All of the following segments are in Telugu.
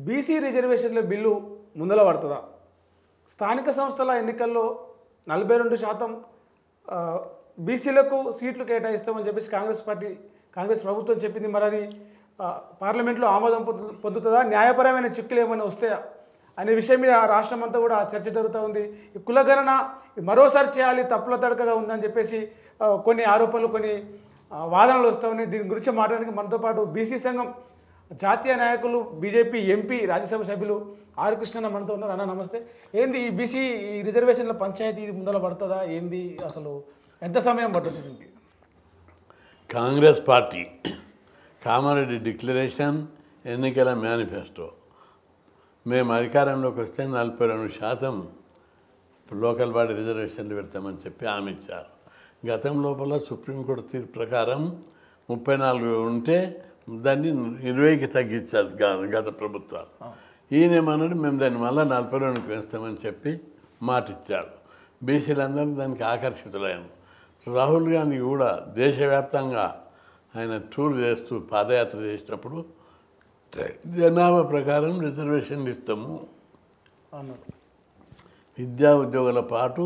బీసీ రిజర్వేషన్ల బిల్లు ముందల పడుతుందా? స్థానిక సంస్థల ఎన్నికల్లో 42% బీసీలకు సీట్లు కేటాయిస్తామని చెప్పేసి కాంగ్రెస్ ప్రభుత్వం చెప్పింది. మరి అది పార్లమెంట్లో ఆమోదం పొందుతుందా? న్యాయపరమైన చిక్కులు ఏమైనా వస్తాయా అనే విషయం మీద రాష్ట్రం అంతా కూడా చర్చ జరుగుతూ ఉంది. ఈ కులగణన మరోసారి చేయాలి, తప్పుల తడకగా ఉందని చెప్పేసి కొన్ని ఆరోపణలు, కొన్ని వాదనలు వస్తూ ఉన్నాయి. దీని గురించి మాట్లాడడానికి మనతో పాటు బీసీ సంఘం జాతీయ నాయకులు, బీజేపీ ఎంపీ, రాజ్యసభ సభ్యులు ఆర్ కృష్ణ మనతో ఉన్నారు. అన్న నమస్తే. ఏంది ఈ బీసీ రిజర్వేషన్ల పంచాయతీ ముందర పడుతుందా? ఏంది అసలు ఎంత సమయం పడుతుంది దీనికి? కాంగ్రెస్ పార్టీ కామారెడ్డి డిక్లరేషన్, ఎన్నికల మేనిఫెస్టో, మేము అధికారంలోకి వస్తే 42% లోకల్ బాడీ రిజర్వేషన్లు పెడతామని చెప్పి హామీ ఇచ్చారు. గతం లోపల సుప్రీంకోర్టు తీర్పు ప్రకారం 34 ఉంటే దాన్ని 20కి తగ్గించారు గత ప్రభుత్వాలు. ఈయనేమన్నాడు, మేము దాన్ని మళ్ళీ 42కి వేస్తామని చెప్పి మాట ఇచ్చాడు. బీసీలందరూ దానికి ఆకర్షితులయ్యారు. రాహుల్ గాంధీ కూడా దేశవ్యాప్తంగా ఆయన టూర్ చేస్తూ పాదయాత్ర చేసినప్పుడు జనాభా ప్రకారం రిజర్వేషన్లు ఇస్తాము, విద్యా ఉద్యోగుల పాటు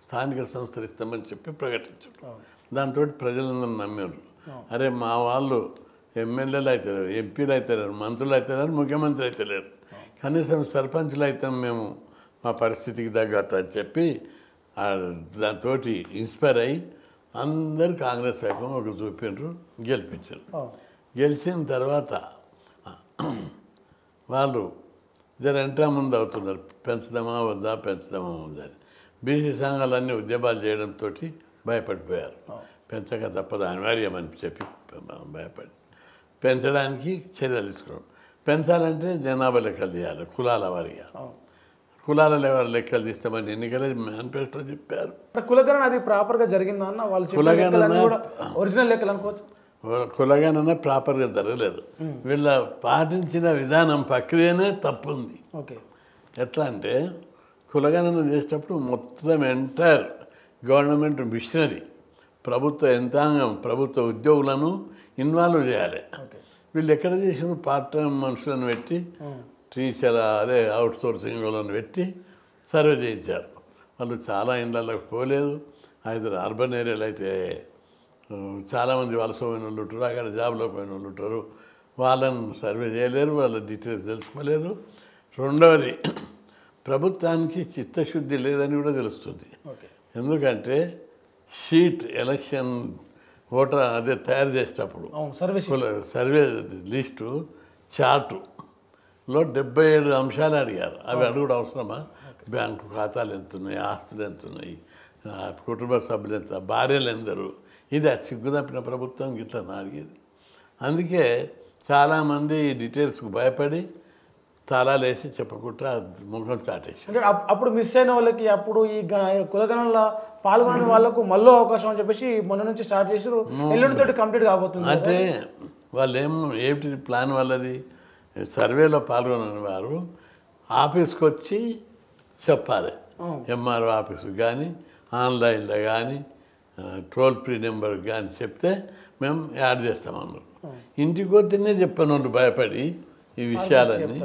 స్థానిక సంస్థలు ఇస్తామని చెప్పి ప్రకటించారు. దాంతో ప్రజలందరూ నమ్మారు. అరే మా వాళ్ళు ఎమ్మెల్యేలు అవుతారు, ఎంపీలు అవుతారు, మంత్రులు అవుతారు, ముఖ్యమంత్రి అవుతలేరు, కనీసం సర్పంచ్లు అవుతాం మేము మా పరిస్థితికి తగ్గట్టు అని చెప్పి దాంతో ఇన్స్పైర్ అయ్యి అందరు కాంగ్రెస్ వైపు ఒక చూపిండ్రు, గెలిపించారు. గెలిచిన తర్వాత వాళ్ళు జరంటా ముందు అవుతున్నారు, పెంచుదామా వద్దా, పెంచుదామా వద్దా అని. బీసీ సంఘాలన్నీ ఉద్యమాలు చేయడంతో భయపడిపోయారు. పెంచక తప్పదు, అనివార్యమని చెప్పి భయపడి పెంచడానికి చర్యలు తీసుకున్నాం. పెంచాలంటే జనాభా లెక్కలు తీయాలి, కులాల వారిగా. కులాల లెక్కలు తీస్తామని ఎన్నికల మేనిఫెస్టో చెప్పారు. కులగణన అది ప్రాపర్గా జరిగిందా అన్న? వాళ్ళు ఒరిజినల్ లెక్కలు అనుకోవచ్చు. కులగణన ప్రాపర్గా జరగలేదు. వీళ్ళ పాటించిన విధానం, ప్రక్రియనే తప్పుంది. ఓకే, ఎట్లా అంటే కులగణన చేసేటప్పుడు మొత్తం ఎంటైర్ గవర్నమెంట్ మిషనరీ, ప్రభుత్వ యంత్రాంగం, ప్రభుత్వ ఉద్యోగులను ఇన్వాల్వ్ చేయాలి. వీళ్ళు ఎక్కడ చేసిన పార్ట్ టైం మనుషులను పెట్టి, టీచర్ అవుట్ సోర్సింగ్ వాళ్ళని పెట్టి సర్వే చేయించారు. వాళ్ళు చాలా ఇళ్ళకి పోలేదు. 5 అర్బన్ ఏరియాలు అయితే చాలామంది వలస పోయిన వాళ్ళు ఉంటారు, అక్కడ జాబ్లో పోయిన వాళ్ళు ఉంటారు. వాళ్ళని సర్వే చేయలేరు, వాళ్ళ డీటెయిల్స్ తెలుసుకోలేదు. రెండవది, ప్రభుత్వానికి చిత్తశుద్ధి లేదని కూడా తెలుస్తుంది. ఎందుకంటే షీట్ ఎలక్షన్ ఓటర్ అదే తయారు చేసేటప్పుడు సర్వే లిస్టు చార్టులో 77 అంశాలు అడిగారు. అవి అడుగుడు అవసరమా? బ్యాంకు ఖాతాలు ఎంత ఉన్నాయి, ఆస్తులు ఎంత ఉన్నాయి, కుటుంబ సభ్యులు ఎంత, భార్యలు ఎందరు, ఇది సిగ్గుదప్పిన ప్రభుత్వం గిట్లా అడిగేది. అందుకే చాలామంది ఈ డీటెయిల్స్కు భయపడి తాళాలు వేసి చెప్పకుండా ముఖం చాటేసి, అంటే అప్పుడు మిస్ అయిన వాళ్ళకి, అప్పుడు ఈ కులగణనలో పాల్గొనే వాళ్ళకు మళ్ళీ అవకాశం అని చెప్పేసి మొన్న నుంచి స్టార్ట్ చేసారు. ఎల్లుండితో కంప్లీట్ కాబోతుంది. అంటే వాళ్ళు ఏమిటి ప్లాన్ వాళ్ళది? సర్వేలో పాల్గొనని వారు ఆఫీస్కి వచ్చి చెప్పాలి. ఎంఆర్ఓ ఆఫీస్కి కానీ, ఆన్లైన్లో కానీ, టోల్ ఫ్రీ నెంబర్కి కానీ చెప్తే మేము యాడ్ చేస్తామన్నారు. ఇంటికి వద్దనే చెప్పాను వాళ్ళు భయపడి ఈ విషయాలన్నీ.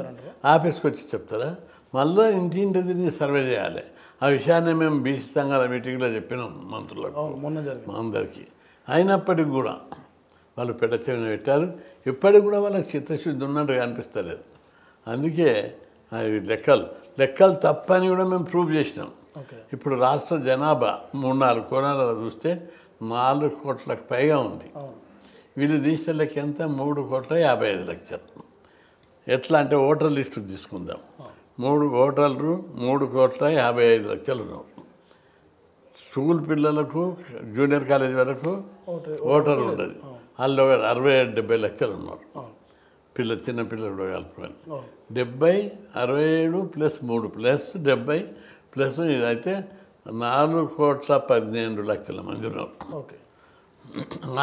ఆఫీస్కి వచ్చి చెప్తారా? మళ్ళీ ఇంటి తిరిగి సర్వే చేయాలి. ఆ విషయాన్ని మేము బీసీ సంఘాల మీటింగ్లో చెప్పినాం మంత్రులకు, అందరికీ. అయినప్పటికి కూడా వాళ్ళు చెవిన పెట్టారు. ఇప్పటికి కూడా వాళ్ళకి చిత్తశుద్ధి ఉన్నట్టుగా అనిపిస్తలేదు. అందుకే అవి లెక్కలు తప్పని కూడా మేము ప్రూవ్ చేసినాం. ఇప్పుడు రాష్ట్ర జనాభా 3-4 కోణాలలో చూస్తే 4 కోట్లకు పైగా ఉంది. వీళ్ళు తీసిన లెక్క ఎంత? 3,55,00,000. ఎట్లా అంటే ఓటర్ లిస్టు తీసుకుందాం. 3 ఓటర్లు 3,55,00,000 ఉన్నారు. స్కూల్ పిల్లలకు, జూనియర్ కాలేజ్ వరకు ఓటర్ ఉండదు. వాళ్ళు 67-70 లక్షలు ఉన్నారు. చిన్న పిల్లలు కూడా కలుపుకొని 70, 67 + 3 + 70 ప్లస్ ఇదైతే 4,12,00,000 మంది ఉన్నారు.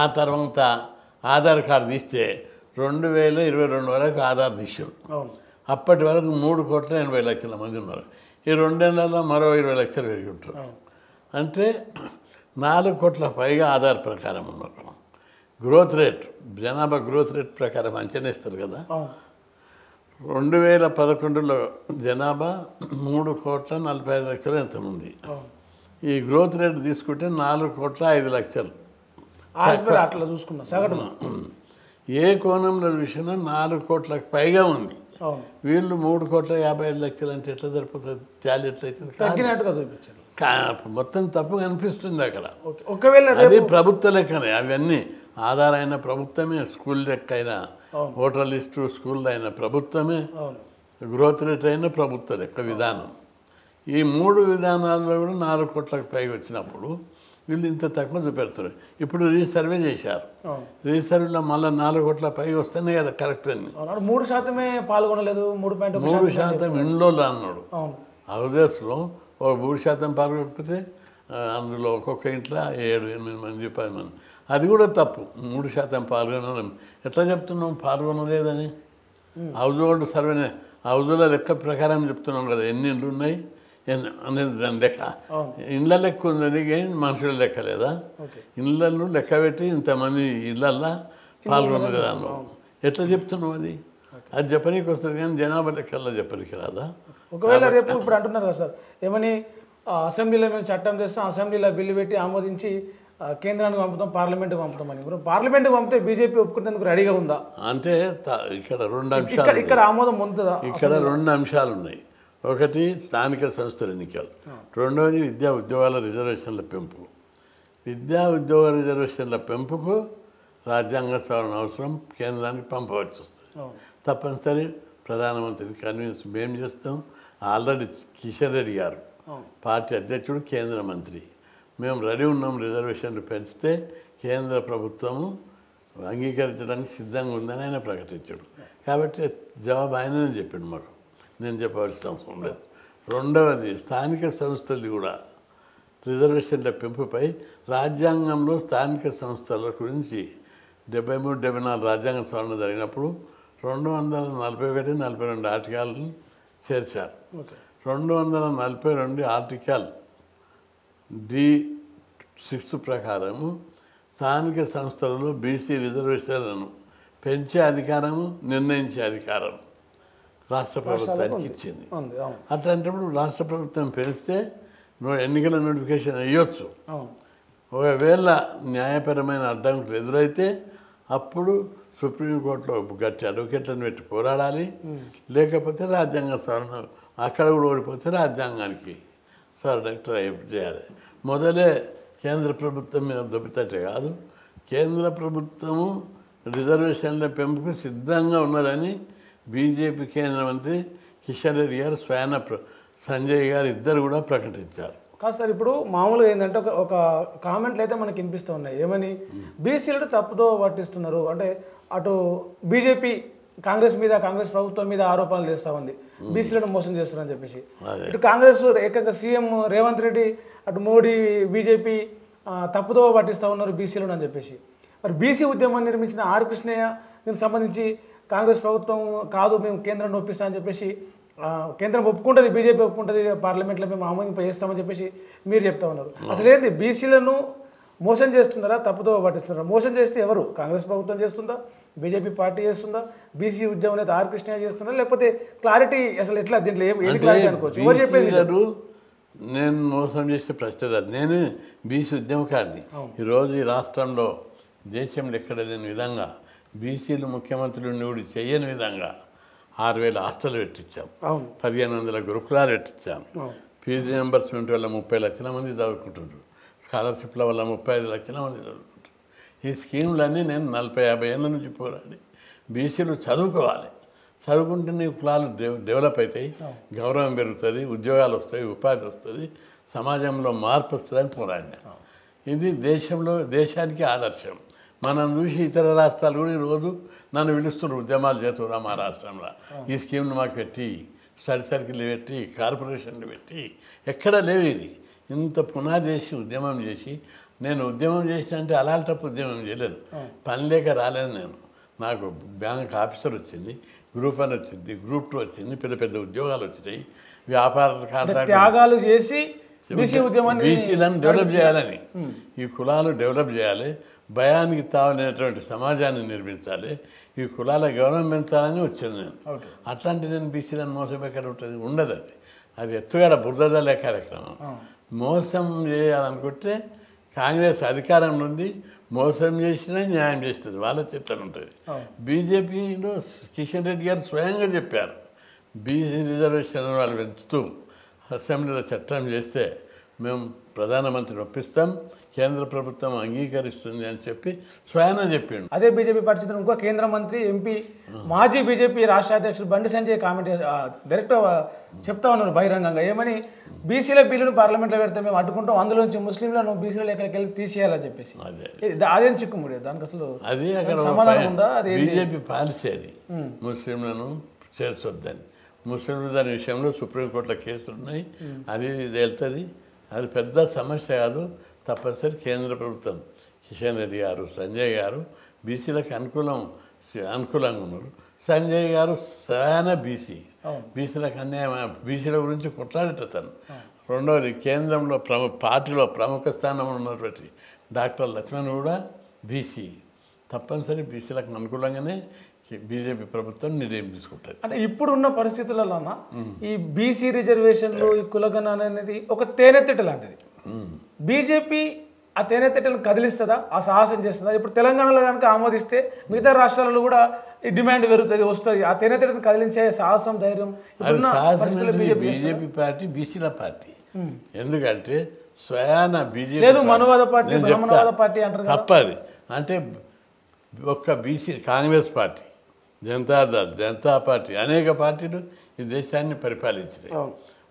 ఆ తర్వాత ఆధార్ కార్డు తీస్తే 2022 వరకు ఆధార్ తీసారు. అప్పటి వరకు 3,80,00,000 మంది ఉన్నారు. ఈ 2 ఏళ్లలో మరో 20 లక్షలు పెరిగి ఉంటారు. అంటే 4 కోట్ల పైగా ఆధార్ ప్రకారం ఉన్నారు. గ్రోత్ రేట్, జనాభా గ్రోత్ రేట్ ప్రకారం అంచనా ఇస్తారు కదా. 2011లో జనాభా 3,45,00,000 ఎంతమంది. ఈ గ్రోత్ రేట్ తీసుకుంటే 4,05,00,000. అట్లా చూసుకున్నా సగటున ఏ కోణంలో చూసినా 4 కోట్లకు పైగా ఉంది. వీళ్ళు 3,55,00,000 అంటే ఎట్లా సరిపోతుంది? టాలీ ఎట్లయితుంది? తగ్గినట్టుగా చూపించారు. మొత్తం తప్పు కనిపిస్తుంది అక్కడ. ఒకవేళ అది ప్రభుత్వ లెక్కనే, అవన్నీ ఆధారైన ప్రభుత్వమే, స్కూల్ లెక్క అయినా, ఓటర్ లిస్టు స్కూల్ అయిన ప్రభుత్వమే, గ్రోత్ రేట్ అయిన ప్రభుత్వ లెక్క విధానం. ఈ 3 విధానాల్లో కూడా 4 కోట్లకు పైగా వచ్చినప్పుడు వీళ్ళు ఇంత తక్కువ చూపెడతారు. ఇప్పుడు రీసర్వే చేశారు. రీసర్వేలో మళ్ళీ 4 కోట్ల పైగా వస్తేనే కదా కరెక్ట్ అని. 3% పాల్గొనలేదు. 3% ఇండ్లో అన్నాడు. హౌజెస్లో 3% పాల్గొనకపోతే అందులో ఒక్కొక్క ఇంట్లో 7-8 మంది 10 మంది. అది కూడా తప్పు. 3% పాల్గొనడం ఎట్లా చెప్తున్నాం? పాల్గొనలేదని హౌజ్ హోల్డ్ సర్వేనే, హౌజుల లెక్క ప్రకారం చెప్తున్నాం కదా, ఎన్ని ఇండ్లు ఉన్నాయి అనేది దాని లెక్క. ఇండ్ల లెక్క ఉన్నది, మనుషుల లెక్క లేదా? ఇళ్ళను లెక్క పెట్టి ఇంతమంది ఇళ్ళల్లో పాల్గొనలేదు అన్నాం. ఎట్లా చెప్తున్నాం? అది చెప్పనీకి వస్తుంది కానీ జనాభా లెక్కల్లో చెప్పనీకి రాదా? ఒకవేళ రేపు ఇప్పుడు అంటున్నారు కదా సార్, ఏమని అసెంబ్లీలో మేము చట్టం చేస్తాం, అసెంబ్లీలో బిల్లు పెట్టి ఆమోదించి కేంద్రానికి పంపుతాం, పార్లమెంట్కి పంపుతామని. పార్లమెంట్కి పంపితే బీజేపీ ఒప్పుకునేందుకు రెడీగా ఉందా? అంటే ఇక్కడ 2 అంశాలు, ఇక్కడ ఆమోదం పొందుతుందా? ఇక్కడ 2 అంశాలు ఉన్నాయి. ఒకటి స్థానిక సంస్థల ఎన్నికలు, రెండవది విద్యా ఉద్యోగాల రిజర్వేషన్ల పెంపు. విద్యా ఉద్యోగ రిజర్వేషన్ల పెంపుకు రాజ్యాంగ సవరణ అవసరం, కేంద్రానికి పంపవలసి వస్తుంది తప్పనిసరి. ప్రధానమంత్రిని కన్విన్స్ మేము చేస్తాం. ఆల్రెడీ కిషన్ రెడ్డి గారు పార్టీ అధ్యక్షుడు, కేంద్ర మంత్రి, మేము రెడీ ఉన్నాం. రిజర్వేషన్లు పెంచితే కేంద్ర ప్రభుత్వము అంగీకరించడానికి సిద్ధంగా ఉందని ఆయన ప్రకటించాడు. కాబట్టి జవాబు ఆయననే చెప్పిండు మాకు, నేను చెప్పవలసిన అవసరం లేదు. రెండవది స్థానిక సంస్థలు కూడా రిజర్వేషన్ల పెంపుపై రాజ్యాంగంలో స్థానిక సంస్థల గురించి 73-74 రాజ్యాంగ సవరణ జరిగినప్పుడు 241, 42 ఆర్టికల్ని చేర్చారు. 242 ఆర్టికల్ D6 ప్రకారము స్థానిక సంస్థలలో బీసీ రిజర్వేషన్లను పెంచే అధికారము, నిర్ణయించే అధికారం రాష్ట్ర ప్రభుత్వానికి ఇచ్చింది. అట్లాంటప్పుడు రాష్ట్ర ప్రభుత్వం పెంచితే ఎన్నికల నోటిఫికేషన్ వేయొచ్చు. ఒకవేళ న్యాయపరమైన అడ్డంకులు ఎదురైతే అప్పుడు సుప్రీంకోర్టులో గట్టి అడ్వకేట్లను పెట్టి పోరాడాలి. లేకపోతే రాజ్యాంగ సవరణ, అక్కడ కూడా ఓడిపోతే రాజ్యాంగానికి సవరణ చేయాలి. మొదలే కేంద్ర ప్రభుత్వం మీద దొబ్బితట్టే కాదు, కేంద్ర ప్రభుత్వము రిజర్వేషన్ల పెంపుకు సిద్ధంగా ఉన్నదని బీజేపీ కేంద్ర మంత్రి కిషన్ రెడ్డి గారు, స్వయాన సంజయ్ గారు ఇద్దరు కూడా ప్రకటించారు. కాదు సార్, ఇప్పుడు మామూలుగా ఏంటంటే ఒక కామెంట్లు అయితే మనకి వినిపిస్తూ ఉన్నాయి. ఏమని? బీసీలు తప్పుదో పట్టిస్తున్నారు అంటే, అటు బీజేపీ కాంగ్రెస్ మీద, కాంగ్రెస్ ప్రభుత్వం మీద ఆరోపణలు చేస్తూ ఉంది, బీసీలను మోసం చేస్తున్నారని చెప్పేసి. ఇటు కాంగ్రెస్ ఏకంగా సీఎం రేవంత్ రెడ్డి, అటు మోడీ, బీజేపీ తప్పుదో పట్టిస్తూ ఉన్నారు బీసీలను అని చెప్పేసి. మరి బీసీ ఉద్యమాన్ని నిర్మించిన ఆర్ కృష్ణయ్య దీనికి సంబంధించి కాంగ్రెస్ ప్రభుత్వం కాదు, మేము కేంద్రాన్ని ఒప్పిస్తా అని చెప్పేసి, కేంద్రం ఒప్పుకుంటుంది, బీజేపీ ఒప్పుకుంటుంది, పార్లమెంట్లో మేము ఆమోదింపజేస్తామని చెప్పేసి మీరు చెప్తా ఉన్నారు. అసలు ఏంటి, బీసీలను మోసం చేస్తున్నారా, తప్పుదో పట్టిస్తున్నారా? మోసం చేస్తే ఎవరు? కాంగ్రెస్ ప్రభుత్వం చేస్తుందా, బీజేపీ పార్టీ చేస్తుందా, బీసీ ఉద్యమం అయితే ఆర్ కృష్ణయ్య చేస్తుందా, లేకపోతే క్లారిటీ అసలు ఎట్లా, దీంట్లో ఏమి క్లారిటీ అనుకోవచ్చు? ఎవరు చెప్పేది? నేను మోసం చేసే ప్రశ్న కాదు, నేను బీసీ ఉద్యమకారిని. ఈరోజు ఈ రాష్ట్రంలో దేశంలో ఎక్కడ లేని విధంగా బీసీలు ముఖ్యమంత్రులు నివుడు చేయని విధంగా 6,000 హాస్టల్ పెట్టించాం, 1,500 గురుకులాలు పెట్టించాం, ఫీజు రియంబర్స్మెంట్ వల్ల 30 లక్షల మంది చదువుకుంటున్నారు, స్కాలర్షిప్ల వల్ల 35 లక్షల మంది చదువుకుంటారు. ఈ స్కీములన్నీ నేను 40-50 ఏళ్ళ నుంచి పోరాడి బీసీలు చదువుకోవాలి, చదువుకుంటే నీ కులాలు డెవలప్ అవుతాయి, గౌరవం పెరుగుతుంది, ఉద్యోగాలు వస్తాయి, ఉపాధి వస్తుంది, సమాజంలో మార్పు వస్తుందని పోరాడినా. ఇది దేశానికి ఆదర్శం. మనం చూసి ఇతర రాష్ట్రాలు కూడా ఈరోజు నన్ను పిలుస్తున్నారు, ఉద్యమాలు చేస్తున్నా మా రాష్ట్రంలో, ఈ స్కీమ్ను మాకు పెట్టి, స్టడీ సర్కిల్ పెట్టి, కార్పొరేషన్లు పెట్టి, ఎక్కడ లేవు. ఇది ఇంత పునాది చేసి ఉద్యమం చేసి, నేను ఉద్యమం చేసిన అంటే అలాంటప్పుడు ఉద్యమం చేయలేదు, పని లేక రాలేదు నేను. నాకు బ్యాంక్ ఆఫీసర్ వచ్చింది, గ్రూప్ 1 వచ్చింది, గ్రూప్ 2 వచ్చింది, పెద్ద పెద్ద ఉద్యోగాలు వచ్చినాయి, వ్యాపార త్యాగాలు చేసి బీసీలను డెవలప్ చేయాలని, ఈ కులాలు డెవలప్ చేయాలి, భయానికి తావలేనటువంటి సమాజాన్ని నిర్మించాలి. ఈ కులాల గౌరవం పెంచాలని వచ్చాను నేను. ఓకే. అట్లాంటి నేను బీసీలను మోసం ఎక్కడ ఉంటుంది, ఉండదు. అది ఎత్తుగడ బురదలే కార్యక్రమం. మోసం చేయాలనుకుంటే కాంగ్రెస్ అధికారంలో ఉంది, మోసం చేసినా న్యాయం చేస్తుంది, వాళ్ళ చిత్తం ఉంటుంది. బీజేపీలో కిషన్ రెడ్డి గారు స్వయంగా చెప్పారు, బీసీ రిజర్వేషన్ వాళ్ళు పెంచుతూ అసెంబ్లీలో చట్టం చేస్తే మేము ప్రధానమంత్రిని ఒప్పిస్తాం, కేంద్ర ప్రభుత్వం అంగీకరిస్తుంది అని చెప్పి స్వయాన చెప్పిండు. అదే బీజేపీ పార్టీ చెందిన ఇంకో కేంద్ర మంత్రి ఎంపీ మాజీ బీజేపీ రాష్ట్ర అధ్యక్షుడు బండి సంజయ్ కామెంట్ డైరెక్ట్ చెప్తా ఉన్నారు బహిరంగంగా. ఏమని, బీసీల బిల్లును పార్లమెంట్లో పెడితే మేము అడ్డుకుంటాం, అందులోంచి ముస్లింలను బీసీల ఎక్కడికి వెళ్ళి తీసేయాలని చెప్పేసి. అదేం చిక్కుముడి, దానికి అసలు అది అక్కడ సమాధానం ఉందా? అది బీజేపీ పాలసీ అది, ముస్లింలను చేర్చొద్దని. ముస్లింలు దాని విషయంలో సుప్రీంకోర్టులో కేసులు ఉన్నాయి, అది వెళ్తుంది. అది పెద్ద సమస్య కాదు. తప్పనిసరి కేంద్ర ప్రభుత్వం, కిషన్ రెడ్డి గారు, సంజయ్ గారు బీసీలకు అనుకూలంగా ఉన్నారు. సంజయ్ గారు చాలా బీసీలకు అన్యాయం, బీసీల గురించి కొట్లాడేటతను. రెండవది, కేంద్రంలో పార్టీలో ప్రముఖ స్థానంలో ఉన్నటువంటి డాక్టర్ లక్ష్మణ్ కూడా బీసీ. తప్పనిసరి బీసీలకు అనుకూలంగానే బీజేపీ ప్రభుత్వం నిర్ణయం తీసుకుంటుంది. అంటే ఇప్పుడున్న పరిస్థితులలో ఈ బీసీ రిజర్వేషన్లు, ఈ కులగణన అనేది ఒక తేనెతిట్ట లాంటిది. బీజేపీ ఆ తేనెతిట్టలను కదిలిస్తుందా, ఆ సాహసం చేస్తుందా? ఇప్పుడు తెలంగాణలో కనుక ఆమోదిస్తే మిగతా రాష్ట్రాలలో కూడా ఈ డిమాండ్ పెరుగుతుంది, వస్తుంది. ఆ తేనెతిట్టను కదిలించే సాహసం, ధైర్యం బీజేపీ పార్టీ బీసీల పార్టీ. ఎందుకంటే స్వయాన బీజేపీ లేదు, మనువాద పార్టీ, బ్రాహ్మణవాద పార్టీ అంటారు. తప్పది. అంటే ఒక్క BC Congress party, Janata party, అనేక పార్టీలు ఈ దేశాన్ని పరిపాలించినాయి.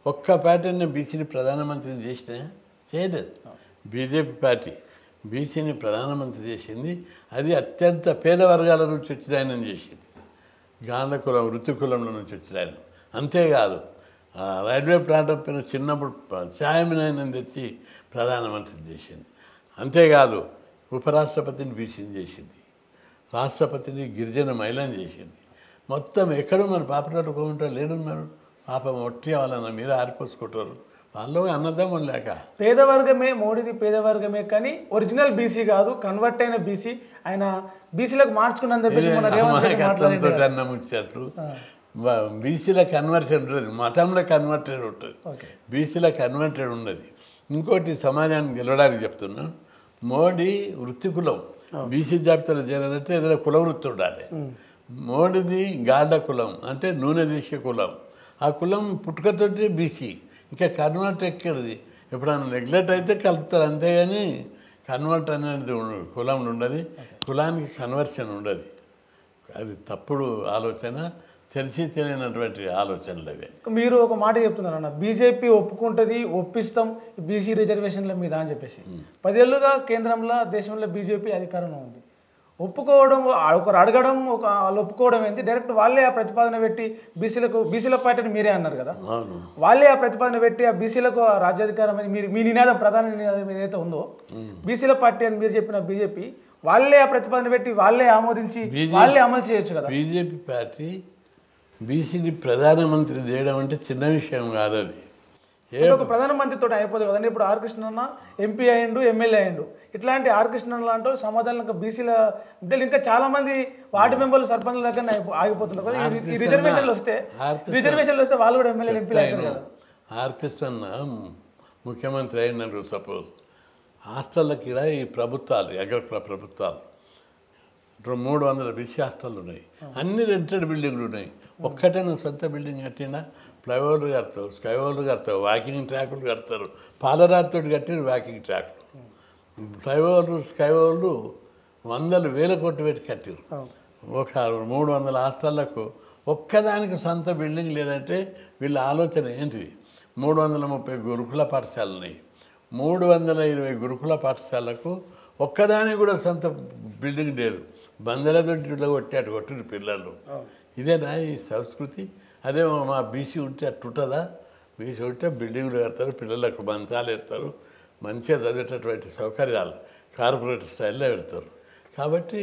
ఒక్క పార్టీని బీసీని ప్రధానమంత్రిని చేసినా చేయలేదు. బీజేపీ పార్టీ బీసీని ప్రధానమంత్రి చేసింది. అది అత్యంత పేద వర్గాల నుంచి వచ్చిన ఆయన చేసింది, గాంధ కులం, వృత్తి కులంలో నుంచి వచ్చిన ఆయన. అంతేకాదు, రైల్వే ప్లాట్ఫామ్ చిన్నప్పుడు ఛాయమినాయన తెచ్చి ప్రధానమంత్రిని చేసింది. అంతేకాదు, ఉపరాష్ట్రపతిని బీసీని చేసింది, రాష్ట్రపతిని గిరిజన మహిళని చేసింది. మొత్తం ఎక్కడున్నారు పాపరాలు కోమంటారు, లేడున్నారు. పాపం ఒట్టి వాళ్ళన్న మీద ఆరిపోసుకుంటారు. వాళ్ళు అన్నదమ్ములు లేక. పేదవర్గమే మోడీది, పేదవర్గమే కానీ ఒరిజినల్ బీసీ కాదు, కన్వర్ట్ అయిన బీసీ. ఆయన బీసీలకు మార్చుకున్నందుకు అన్న ముచ్చట్లు. బీసీల కన్వర్షన్ ఉంటుంది, మతంలో కన్వర్టెడ్ ఉంటుంది, బీసీల కన్వర్టెడ్ ఉండదు. ఇంకోటి సమాజానికి గెలవడానికి చెప్తున్నా, మోడీ వృత్తి కులం బీసీ జాబితాలో చేరాలంటే ఏదైనా కుల వృత్తి ఉండాలి. మోడీది గాఢ కులం, అంటే నూనె తీసే కులం. ఆ కులం పుట్టుకతోటి బీసీ. ఇంకా కన్వర్ట్ ఎక్కడిది, ఎప్పుడైనా నెగ్లెక్ట్ అయితే కలుపుతారు, అంతేగాని కన్వర్ట్ అనేది కులంలో ఉండదు. కులానికి కన్వర్షన్ ఉండదు. అది తప్పుడు ఆలోచన, తెలియనటువంటి ఆలోచనలు అవి. మీరు ఒక మాట చెప్తున్నారు అన్న, బీజేపీ ఒప్పుకుంటుంది, ఒప్పిస్తాం బీసీ రిజర్వేషన్ల మీద అని చెప్పేసి. 10 ఏళ్ళుగా కేంద్రంలో, దేశంలో బీజేపీ అధికారంలో ఉంది. ఒప్పుకోవడం, ఒకరు అడగడం, వాళ్ళు ఒప్పుకోవడం ఏంటి, డైరెక్ట్ వాళ్ళే ఆ ప్రతిపాదన పెట్టి బీసీల పార్టీని మీరే అన్నారు కదా, వాళ్ళే ఆ ప్రతిపాదన పెట్టి ఆ బీసీలకు రాజ్యాధికారం అని మీ నినాదం, ప్రధాన నినాదం ఏదైతే ఉందో బీసీల పార్టీ అని మీరు చెప్పిన బీజేపీ, వాళ్ళే ఆ ప్రతిపాదన పెట్టి వాళ్ళే ఆమోదించి వాళ్ళే అమలు చేయొచ్చు కదా. బీజేపీ పార్టీ బీసీని ప్రధానమంత్రి చేయడం అంటే చిన్న విషయం కాదు. అది ఒక ప్రధానమంత్రితో అయిపోతుంది కదండి. ఇప్పుడు ఆర్ కృష్ణన్న ఎంపీ అయ్యిండు, ఎమ్మెల్యే అయ్యిండు. ఇట్లాంటి ఆర్ కృష్ణన్న లాంటి సమాజంలో బీసీల అంటే ఇంకా చాలా మంది వార్డు మెంబర్లు, సర్పంచ్ల దగ్గర ఆగిపోతున్నారు కదా. ఈ రిజర్వేషన్లు వస్తే వాళ్ళు కూడా ఎమ్మెల్యే, ఎంపీలు అవుతారు కదా. ఆర్ కృష్ణన్న ముఖ్యమంత్రి అయినారు. సపోజ్ హాస్టళ్ళకి ఈ ప్రభుత్వాలు, ప్రభుత్వాలు 300 బీసీ హాస్టళ్ళు ఉన్నాయి. అన్ని రెంటెడ్ బిల్డింగ్లు ఉన్నాయి. ఒక్కటైనా సొంత బిల్డింగ్ కట్టినా ఫ్లైఓవర్లు కడతారు, స్కైఓవర్లు కడతారు, వాకింగ్ ట్రాకులు కడతారు. పాలరాతితో కట్టిన వాకింగ్ ట్రాకులు, ఫ్లైఓవర్లు, స్కైఓవర్లు 100,000 కోట్లు పెట్టి కట్టారు. ఒక 300 హాస్టళ్లకు ఒక్కదానికి సొంత బిల్డింగ్ లేదంటే వీళ్ళ ఆలోచన ఏంటిది? 330 గురుకుల పాఠశాలలు ఉన్నాయి. 320 గురుకుల పాఠశాలకు ఒక్కదానికి కూడా సొంత బిల్డింగ్ లేదు. బందల దొడ్డిలో కొట్టిన పిల్లలు. ఇదేనా ఈ సంస్కృతి? అదే మా బీసీ ఉంటే అట్టుంటుందా? బీసీ ఉంటే బిల్డింగ్లు కడతారు, పిల్లలకు మంచాలు వేస్తారు, మంచిగా చదివేటటువంటి సౌకర్యాలు కార్పొరేట్ స్టైల్లో పెడతారు. కాబట్టి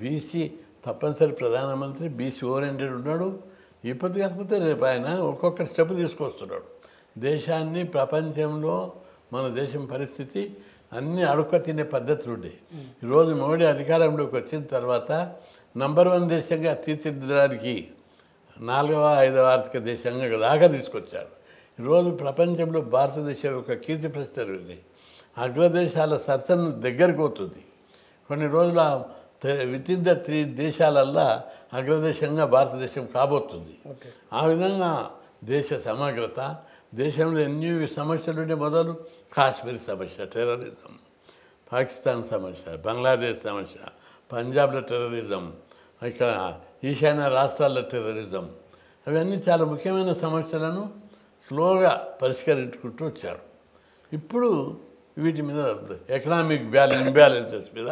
బీసీ తప్పనిసరి ప్రధానమంత్రి బీసీ ఓరియంటెడ్ ఉన్నాడు. ఇప్పుడు కాకపోతే రేపు ఆయన ఒక్కొక్క స్టెప్ తీసుకొస్తున్నాడు. దేశాన్ని, ప్రపంచంలో మన దేశం పరిస్థితి అన్నీ అడుక్క తినే పద్ధతులు ఉండే. ఈరోజు మోడీ అధికారంలోకి వచ్చిన తర్వాత నంబర్ 1 దేశంగా తీర్చిదిద్దడానికి 4వ 5వ ఆర్థిక దేశంగా దాకా తీసుకొచ్చారు. ఈరోజు ప్రపంచంలో భారతదేశం యొక్క కీర్తి ప్రతిష్టలు అగ్రదేశాల సరసన దగ్గరకు అవుతుంది. కొన్ని రోజుల విత్ ఇన్ ద 3 దేశాలల్లా అగ్రదేశంగా భారతదేశం కాబోతుంది. ఆ విధంగా దేశ సమగ్రత, దేశంలో ఎన్ని సమస్యలుండే మొదలు కాశ్మీర్ సమస్య, టెర్రరిజం, పాకిస్తాన్ సమస్య, బంగ్లాదేశ్ సమస్య, పంజాబ్లో టెర్రరిజం, ఇక్కడ ఈశాన్య రాష్ట్రాల్లో టెర్రరిజం, అవన్నీ చాలా ముఖ్యమైన సమస్యలను స్లోగా పరిష్కరించుకుంటూ వచ్చారు. ఇప్పుడు వీటి మీద ఎకనామిక్ ఇంబ్యాలెన్సెస్ మీద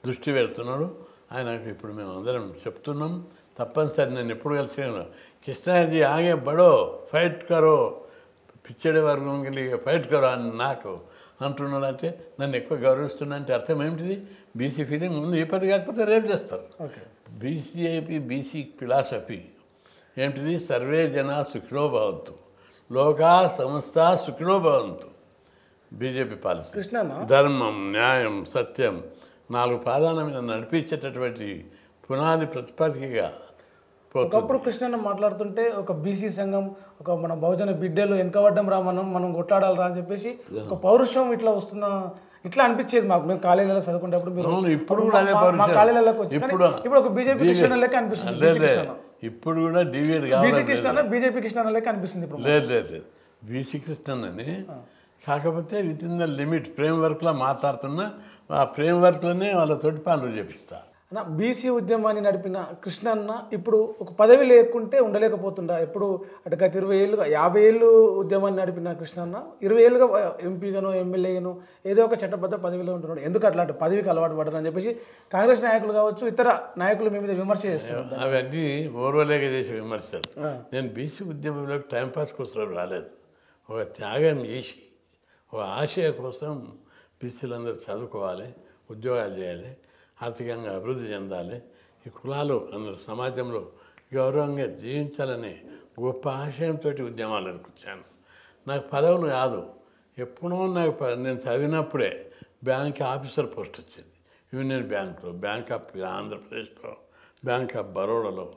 దృష్టి పెడుతున్నాడు ఆయన. ఇప్పుడు మేము అందరం చెప్తున్నాం, తప్పనిసరి నేను ఎప్పుడు కలిసి కృష్ణాజీ ఆగే బడో ఫైట్ కరో పిచ్చడే వర్గం ఫైట్ కరో అని నాకు అంటున్నాడంటే నన్ను ఎక్కువ గౌరవిస్తున్నా అంటే అర్థం ఏమిటిది? బీసీ ఫీలింగ్ ముందు ఈ పది కాకపోతే రేపు చేస్తారు. బీసీ ఫిలాసఫీ ఏమిటిది? సర్వే జనా సుఖినో భవంతు, లోకా సమస్త సుఖినో భవంతు. బీజేపీ పాలసీ ధర్మం, న్యాయం, సత్యం 4 పాదాల మీద నడిపించేటటువంటి పునాది ప్రతిపాదికగా. ఒకప్పుడు కృష్ణన్న మాట్లాడుతుంటే ఒక బీసీ సంఘం, ఒక మన బహుజన బిడ్డలు వెనకబడ్డం రా, మనం కొట్లాడాలరా అని చెప్పేసి ఒక పౌరుషం ఇట్లా వస్తున్న ఇట్లా అనిపించేది మాకు. మేము కాలేజీలో చదువుకునేటప్పుడు ఇప్పుడు కూడా అదే పౌరుషం. కాలేజీలోకి వచ్చి ఇప్పుడు ఒక బీజేపీ కృష్ణ లెక్క అనిపిస్తుంది. ఇప్పుడు కూడా డివేట్ బీసీ కృష్ణ బీజేపీ కృష్ణ లెక్క అనిపిస్తుంది ఇప్పుడు. లేదు బీసీ కృష్ణని, కాకపోతే with in the limit frame వర్క్లో మాట్లాడుతున్నా, ఆ ఫ్రేమ్ వర్క్లోనే వాళ్ళతోటి పనులు చేపిస్తా. బీసీ ఉద్యమాన్ని నడిపిన కృష్ణన్న ఇప్పుడు ఒక పదవి లేకుంటే ఉండలేకపోతుండా? ఎప్పుడు అంటే గత 20 ఏళ్ళుగా 50 ఏళ్ళు ఉద్యమాన్ని నడిపిన కృష్ణన్న 20 ఏళ్ళుగా ఎంపీగానో ఎమ్మెల్యేగానో ఏదో ఒక చట్టబద్ధ పదవిలో ఉంటున్నాడు. ఎందుకు అట్లాంటి పదవికి అలవాటు పడ్డారని చెప్పేసి కాంగ్రెస్ నాయకులు కావచ్చు, ఇతర నాయకులు మీ మీద విమర్శ చేస్తున్నారు. అవన్నీ ఓర్వలేక చేసే విమర్శలు. నేను బీసీ ఉద్యమంలోకి టైంపాస్ కోసం రాలేదు. ఒక త్యాగం చేసి, ఒక ఆశయ కోసం బీసీలందరూ చదువుకోవాలి, ఉద్యోగాలు చేయాలి, ఆర్థికంగా అభివృద్ధి చెందాలి, ఈ కులాలు అందరూ సమాజంలో గౌరవంగా జీవించాలనే గొప్ప ఆశయంతో ఉద్యమాలకు వచ్చాను. నాకు పదవులు కాదు, ఎప్పుడో నేను చదివినప్పుడే బ్యాంక్ ఆఫీసర్ పోస్ట్ వచ్చింది. యూనియన్ బ్యాంకులో, బ్యాంక్ ఆఫ్ ఆంధ్రప్రదేశ్లో, బ్యాంక్ ఆఫ్ బరోడాలో,